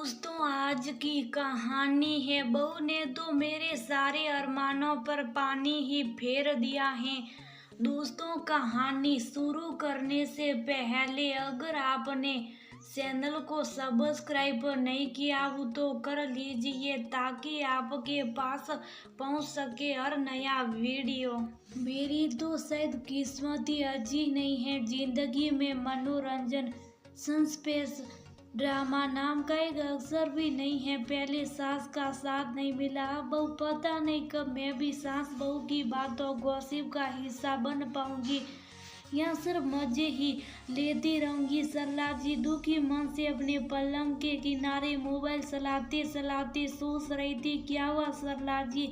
दोस्तों, आज की कहानी है। बहू ने तो मेरे सारे अरमानों पर पानी ही फेर दिया है। दोस्तों, कहानी शुरू करने से पहले अगर आपने चैनल को सब्सक्राइब नहीं किया हो तो कर लीजिए ताकि आपके पास पहुंच सके हर नया वीडियो। मेरी तो शायद किस्मत ही अच्छी नहीं है। जिंदगी में मनोरंजन, सस्पेंस, ड्रामा नाम का एक अक्षर भी नहीं है। पहले सास का साथ नहीं मिला, अब बहू पता नहीं कब मैं भी सास बहू की बातों गॉसिप का हिस्सा बन पाऊंगी या सिर्फ मजे ही लेती रहूंगी। सरला जी दुखी मन से अपने पलंग के किनारे मोबाइल चलाते चलाते सोच रही थी, क्या हुआ सरला जी,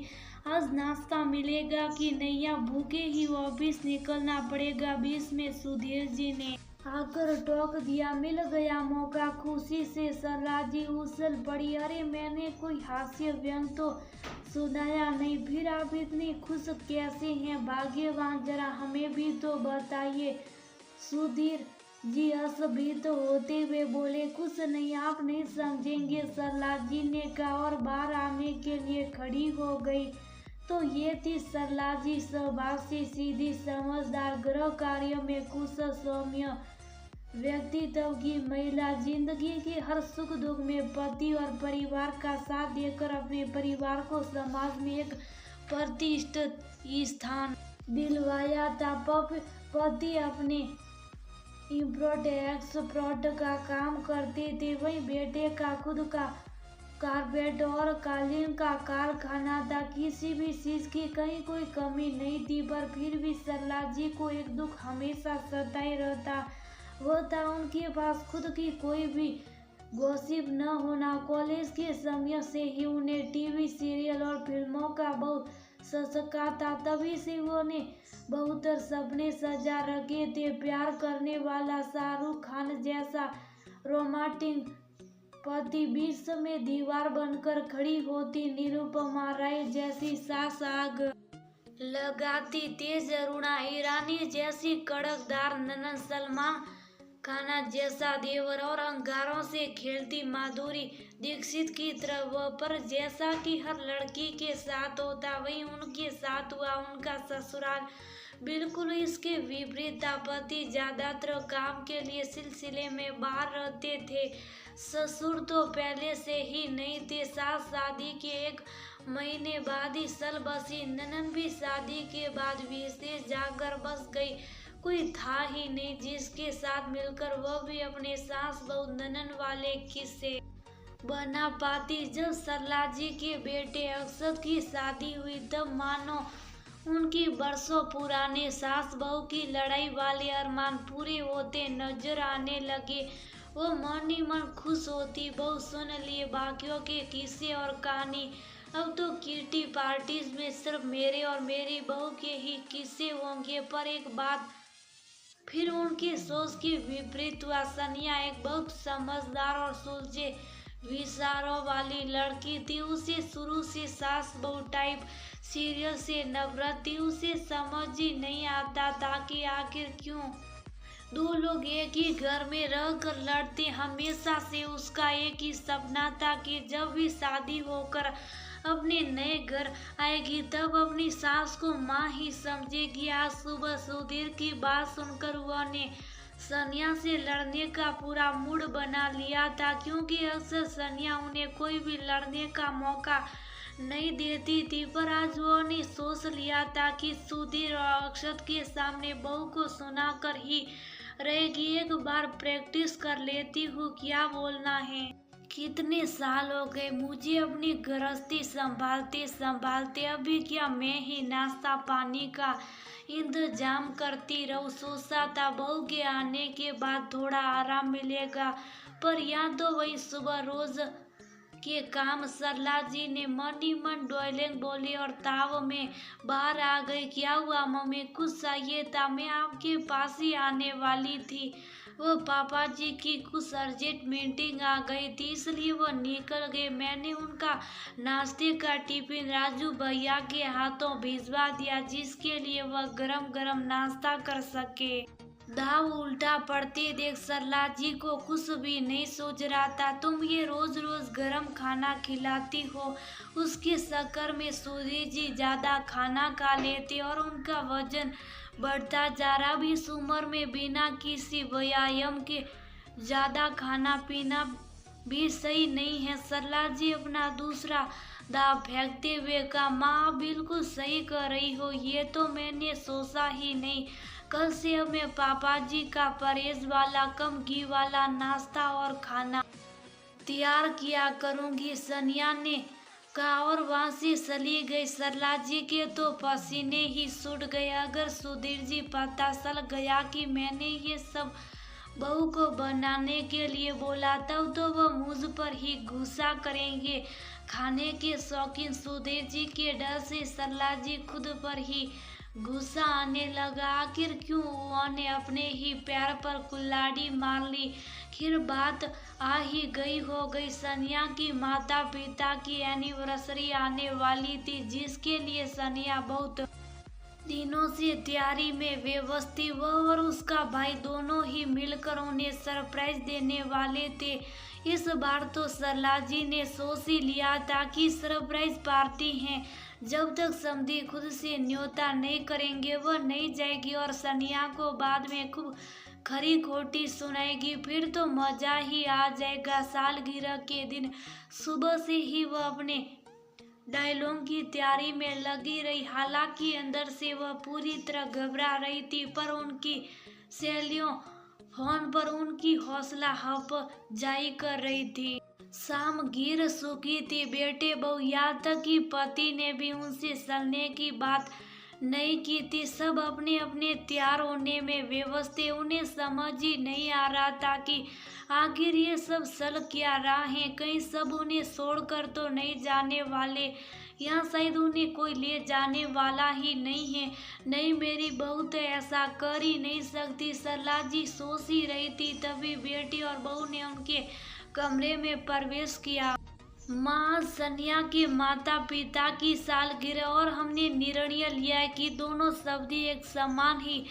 आज नाश्ता मिलेगा कि नहीं या भूखे ही ऑफिस निकलना पड़ेगा। बीच में सुधीर जी ने आकर टोक दिया। मिल गया मौका। खुशी से सरला जी उछल पड़ी। अरे, मैंने कोई हास्य व्यंग तो सुनाया नहीं, फिर आप इतनी खुश कैसे हैं? भाग्यवान, जरा हमें भी तो बताइए। सुधीर जी असभ्य होते हुए बोले, कुछ नहीं, आप नहीं समझेंगे, सरला जी ने कहा और बाहर आने के लिए खड़ी हो गई। तो ये थी सरला जी, स्वभाव से सीधी, समझदार, गृह कार्यों में कुशल, सौम्य व्यक्तित्व की महिला। जिंदगी के हर सुख दुख में पति और परिवार का साथ देकर अपने परिवार को समाज में एक प्रतिष्ठित स्थान दिलवाया था। पति अपने इम्पोर्ट एक्सपोर्ट का काम करते थे, वहीं बेटे का खुद का कारपेट और कालीन का कारखाना था। किसी भी चीज की कहीं कोई कमी नहीं थी, पर फिर भी सरला जी को एक दुख हमेशा सताए रहता। वो था उनके पास खुद की कोई भी गॉसिप न होना। कॉलेज के समय से ही उन्हें टीवी सीरियल और फिल्मों का बहुत शौक था। तभी से उन्हें बहुत सपने सजा रखे थे। प्यार करने वाला शाहरुख खान जैसा रोमांटिक पति, बीच में दीवार बनकर खड़ी होती निरुपमा राय जैसी सास, आग लगाती तेज अरुणा ईरानी जैसी कड़कदार ननद, सलमान खान जैसा देवर और अंगारों से खेलती माधुरी दीक्षित की तरह। वह पर जैसा कि हर लड़की के साथ होता वही उनके साथ हुआ। उनका ससुराल बिल्कुल इसके विपरीत था। पति ज्यादातर काम के लिए सिलसिले में बाहर रहते थे। ससुर तो पहले से ही नहीं थे। सास शादी के 1 महीने बाद ही चल बसी। ननद भी शादी के बाद विदेश जाकर बस गई। कोई था ही नहीं जिसके साथ मिलकर वह भी अपने सास बहू ननद वाले किस्से बना पाती। जब सरला जी के बेटे अक्षत की शादी हुई तब मानो उनकी बरसों पुराने सास बहू की लड़ाई वाले अरमान पूरे होते नजर आने लगे। वो मन ही मन खुश होती। बहू सुन लिए बाकियों के किस्से और कहानी। अब तो किटी पार्टीज में सिर्फ मेरे और मेरी बहू के ही किस्से होंगे। पर एक बात फिर उनकी सोच की विपरीत हुआ। सनिया एक बहुत समझदार और सुलझे विचारों वाली लड़की थी। उसे शुरू से सास बहू टाइप सीरियल से नफरत थी। उसे समझ ही नहीं आता था कि आखिर क्यों दो लोग एक ही घर में रहकर लड़ते। हमेशा से उसका एक ही सपना था कि जब भी शादी होकर अपने नए घर आएगी तब अपनी सास को माँ ही समझेगी। आज सुबह सुधीर की बात सुनकर वह ने सनिया से लड़ने का पूरा मूड बना लिया था, क्योंकि अक्सर सनिया उन्हें कोई भी लड़ने का मौका नहीं देती थी। पर आज वो ने सोच लिया था कि सुधीर और अक्षत के सामने बहू को सुनाकर ही रहेगी। एक बार प्रैक्टिस कर लेती हूँ, क्या बोलना है? कितने साल हो गए मुझे अपनी गृहस्थी संभालते संभालते। अभी क्या मैं ही नाश्ता पानी का इंतजाम करती रहूं। सोचा था बहू के आने के बाद थोड़ा आराम मिलेगा, पर यहाँ तो वही सुबह रोज के काम। सरला जी ने मन ही मन डॉयलिंग बोली और ताव में बाहर आ गई। क्या हुआ मम्मी, कुछ चाहिए था? मैं आपके पास ही आने वाली थी। वो पापा जी की कुछ अर्जेंट मीटिंग आ गई थी इसलिए वो निकल गए। मैंने उनका नाश्ते का टिफिन राजू भैया के हाथों भिजवा दिया जिसके लिए वह गरम गरम नाश्ता कर सके। दाव उल्टा पड़ते देख सरला जी को कुछ भी नहीं सूझ रहा था। तुम ये रोज रोज गरम खाना खिलाती हो, उसके चक्कर में सुधीर जी ज्यादा खाना खा लेते और उनका वजन बढ़ता जा रहा। अब इस उम्र में बिना किसी व्यायाम के ज्यादा खाना पीना भी सही नहीं है। सरला जी अपना दूसरा दाव फेंकते हुए कहा, माँ आप बिल्कुल सही कह रही हो, ये तो मैंने सोचा ही नहीं। कल से अब मैं पापा जी का परहेज वाला कम घी वाला नाश्ता और खाना तैयार किया करूंगी, सनिया ने कहा और वहां से चली गई। सरला जी के तो पसीने ही छूट गए। अगर सुधीर जी पता चल गया कि मैंने ये सब बहू को बनाने के लिए बोला तब तो वह मुझ पर ही गुस्सा करेंगे। खाने के शौकीन सुधीर जी के डर से सरला जी खुद पर ही गुस्सा आने लगा। आखिर क्यों उन्होंने अपने ही पैर पर कुल्हाड़ी मार ली। फिर बात आ ही गई। सनिया की माता पिता की एनिवर्सरी आने वाली थी, जिसके लिए सनिया बहुत दिनों से तैयारी में व्यस्त थी। वह और उसका भाई दोनों ही मिलकर उन्हें सरप्राइज देने वाले थे। इस बार तो सरला जी ने सोच ही लिया था कि सरप्राइज पार्टी है, जब तक समधी खुद से न्योता नहीं करेंगे वह नहीं जाएगी और सनिया को बाद में खूब खरी खोटी सुनाएगी। फिर तो मजा ही आ जाएगा। सालगिरह के दिन सुबह से ही वह अपने डायलॉग की तैयारी में लगी रही। हालांकि अंदर से वह पूरी तरह घबरा रही थी, पर उनकी सहेलियों फोन पर उनकी हौसला अफजाई कर रही थी। शाम गिर चुकी थी। बेटे बहू यहाँ तक कि पति ने भी उनसे चलने की बात नहीं की थी। सब अपने अपने तैयार होने में व्यस्त थे। उन्हें समझ ही नहीं आ रहा था कि आखिर ये सब चल क्या रहा है। कहीं सब उन्हें छोड़कर तो नहीं जाने वाले। यहाँ शायद उन्हें कोई ले जाने वाला ही नहीं है। नहीं, मेरी बहू तो ऐसा कर ही नहीं सकती, सरला जी सोच ही रही थी। तभी बेटी और बहू ने उनके कमरे में प्रवेश किया। माँ, सनिया के माता पिता की सालगिरह और हमने निर्णय लिया है कि दोनों सब्जी एक समान ही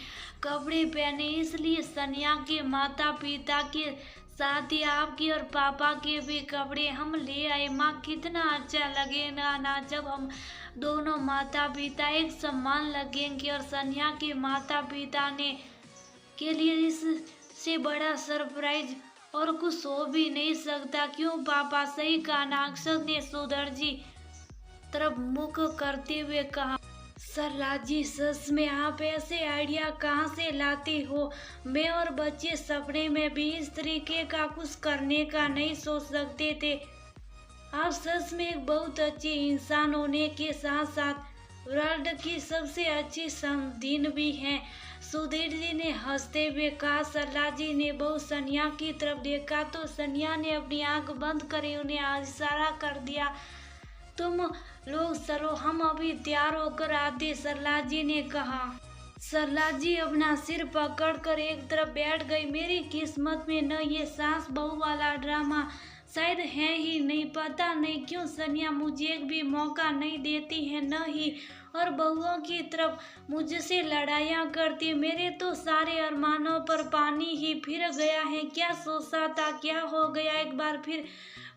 कपड़े पहने, इसलिए सनिया के माता पिता के साथ ही आपके और पापा के भी कपड़े हम ले आए। माँ, कितना अच्छा लगेगा ना जब हम दोनों माता पिता एक समान लगेंगे। और सनिया के माता पिता ने के लिए इससे बड़ा सरप्राइज और कुछ हो भी नहीं सकता। क्यों पापा, सही कहा ना, अक्षत ने सुधीर जी तरफ मुख करते हुए कहा। सरला जी, सच में आप ऐसे आइडिया कहाँ से लाती हो? मैं और बच्चे सपने में भी इस तरीके का कुछ करने का नहीं सोच सकते थे। आप सच में एक बहुत अच्छी इंसान होने के साथ साथ वर्ल्ड की सबसे अच्छी समधीन भी हैं। सुधीर जी ने हंसते हुए कहा। सरला जी ने बहू सनिया की तरफ देखा तो सनिया ने अपनी आंख बंद कर उन्हें इशारा कर दिया। तुम लोग चलो, हम अभी तैयार होकर आते, सरला जी ने कहा। सरला जी अपना सिर पकड़कर एक तरफ बैठ गई। मेरी किस्मत में न ये सास बहू वाला ड्रामा शायद है ही नहीं। पता नहीं क्यों सनिया मुझे एक भी मौका नहीं देती है, न ही और बहुओं की तरफ मुझसे लड़ाइयाँ करती। मेरे तो सारे अरमानों पर पानी ही फिर गया है। क्या सोचा था, क्या हो गया। एक बार फिर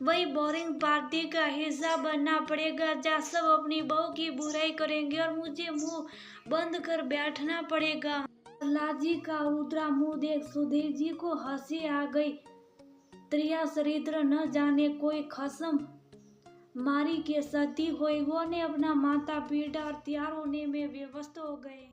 वही बोरिंग पार्टी का हिस्सा बनना पड़ेगा, जहाँ सब अपनी बहू की बुराई करेंगे और मुझे मुंह बंद कर बैठना पड़ेगा। लाजी का उतरा मुंह देख सुधीर जी को हंसी आ गई। त्रिया चरित्र न जाने कोई खसम मारी के सती हुई। वो ने अपना माथा पीटा और तैयार होने में व्यस्त हो गए।